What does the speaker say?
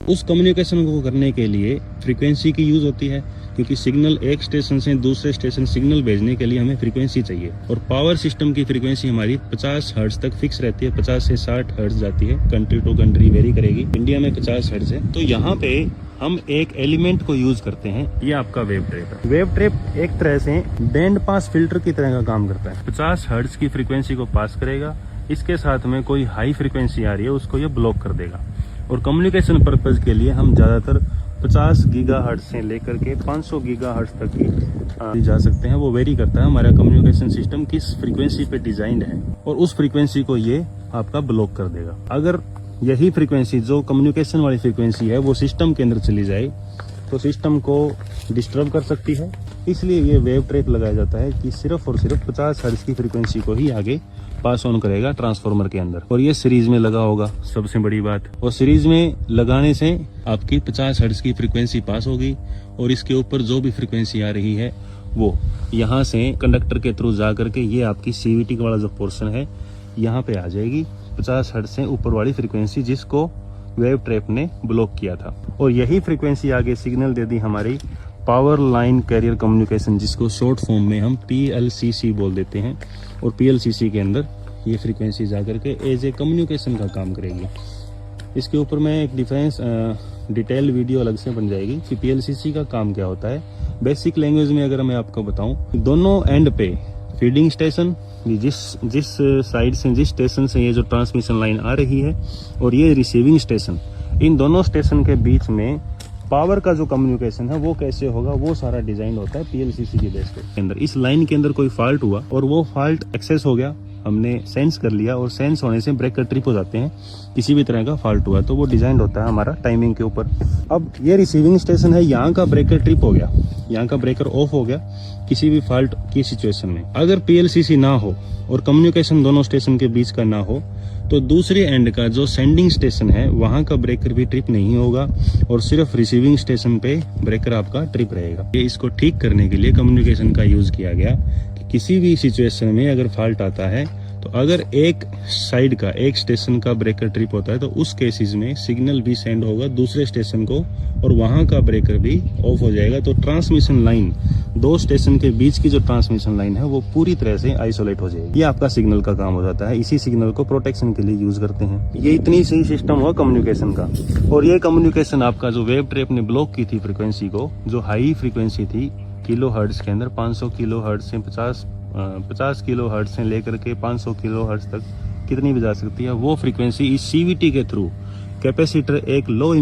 उस कम्युनिकेशन को करने के लिए फ्रीक्वेंसी की यूज होती है, क्योंकि सिग्नल एक स्टेशन से दूसरे स्टेशन सिग्नल भेजने के लिए हमें फ्रीक्वेंसी चाहिए। और पावर सिस्टम की फ्रीक्वेंसी हमारी 50 हर्ट्ज तक फिक्स रहती है, 50 से 60 हर्ट्ज जाती है, कंट्री टू कंट्री वेरी करेगी। इंडिया में 50 हर्ट्ज है। तो यहाँ पे हम एक एलिमेंट को यूज करते हैं, ये आपका वेव ट्रैप है। वेव ट्रैप एक तरह से बैंड पास फिल्टर की तरह का काम करता है। 50 हर्ट्ज की फ्रीक्वेंसी को पास करेगा, इसके साथ में कोई हाई फ्रीक्वेंसी आ रही है उसको ये ब्लॉक कर देगा। और कम्युनिकेशन पर्पज के लिए हम ज्यादातर 50 गीगाहर्ट्ज से लेकर के 500 गीगाहर्ट्ज तक की जा सकते हैं। वो वेरी करता है हमारा कम्युनिकेशन सिस्टम किस फ्रीक्वेंसी पे डिजाइंड है, और उस फ्रीक्वेंसी को ये आपका ब्लॉक कर देगा। अगर यही फ्रीक्वेंसी जो कम्युनिकेशन वाली फ्रीक्वेंसी है वो सिस्टम के अंदर चली जाए तो सिस्टम को डिस्टर्ब कर सकती है। इसलिए ये वेव ट्रैप लगाया जाता है कि सिर्फ और सिर्फ 50 हर्ट्ज की फ्रीक्वेंसी को ही आगे पास ऑन करेगा ट्रांसफार्मर के अंदर। और ये सीरीज में लगा होगा, सबसे बड़ी बात। और सीरीज में लगाने से आपकी 50 हर्ट्ज की फ्रीक्वेंसी पास होगी, और इसके ऊपर जो भी फ्रीक्वेंसी आ रही है वो यहाँ से कंडक्टर के थ्रू जा करके ये आपकी सीवीटी वाला जो पोर्शन है यहाँ पे आ जाएगी। 50 हर्ट्ज से ऊपर वाली फ्रीक्वेंसी जिसको वेव ट्रैप ने ब्लॉक किया था, और यही फ्रीक्वेंसी आगे सिग्नल दे दी हमारी पावर लाइन कैरियर कम्युनिकेशन, जिसको शॉर्ट फॉर्म में हम PLCC बोल देते हैं। और PLCC के अंदर ये फ्रीक्वेंसी जाकर के एज ए कम्युनिकेशन का काम करेगी। इसके ऊपर मैं एक डिटेल वीडियो अलग से बन जाएगी कि PLCC का काम क्या होता है। बेसिक लैंग्वेज में अगर मैं आपको बताऊं, दोनों एंड पे फीडिंग स्टेशन, जिस साइड से, जिस स्टेशन से ये जो ट्रांसमिशन लाइन आ रही है, और ये रिसीविंग स्टेशन, इन दोनों स्टेशन के बीच में पावर का जो कम्युनिकेशन है वो कैसे होगा, वो सारा डिजाइन होता है PLCC की बेस के अंदर। इस लाइन के अंदर कोई फॉल्ट हुआ और वो फॉल्ट एक्सेस हो गया, हमने सेंस कर लिया, और सेंस होने से ब्रेकर ट्रिप हो जाते हैं। किसी भी तरह का फॉल्ट हुआ तो वो डिजाइन होता है हमारा टाइमिंग के ऊपर। अब ये रिसीविंग स्टेशन है, यहाँ का ब्रेकर ट्रिप हो गया, यहाँ का ब्रेकर ऑफ हो गया किसी भी फॉल्ट की सिचुएशन में। अगर PLCC ना हो और कम्युनिकेशन दोनों स्टेशन के बीच का ना हो तो दूसरे एंड का जो सेंडिंग स्टेशन है वहां का ब्रेकर भी ट्रिप नहीं होगा, और सिर्फ रिसीविंग स्टेशन पे ब्रेकर आपका ट्रिप रहेगा। ये इसको ठीक करने के लिए कम्युनिकेशन का यूज किया गया कि किसी भी सिचुएशन में अगर फॉल्ट आता है तो अगर एक साइड का, एक स्टेशन का ब्रेकर ट्रिप होता है तो उस केसेस में सिग्नल भी सेंड होगा दूसरे स्टेशन को, और वहां का ब्रेकर भी ऑफ हो जाएगा। तो ट्रांसमिशन लाइन, दो स्टेशन के बीच की जो ट्रांसमिशन लाइन है वो पूरी तरह से आइसोलेट हो जाएगी। ये आपका सिग्नल का काम हो जाता है। इसी सिग्नल को प्रोटेक्शन के लिए यूज करते हैं। ये इतनी सही सिस्टम हुआ कम्युनिकेशन का। और ये कम्युनिकेशन आपका जो वेव ट्रैप ने ब्लॉक की थी फ्रीक्वेंसी को, जो हाई फ्रीक्वेंसी थी किलो हर्ट्ज के अंदर, 500 किलो हर्ट्ज से 50 किलो हर्ट्ज से लेकर के 500 किलो हर्ट्ज तक कितनी भी जा सकती है, वो फ्रीक्वेंसी इस CVT के थ्रू कैपेसिटर एक लो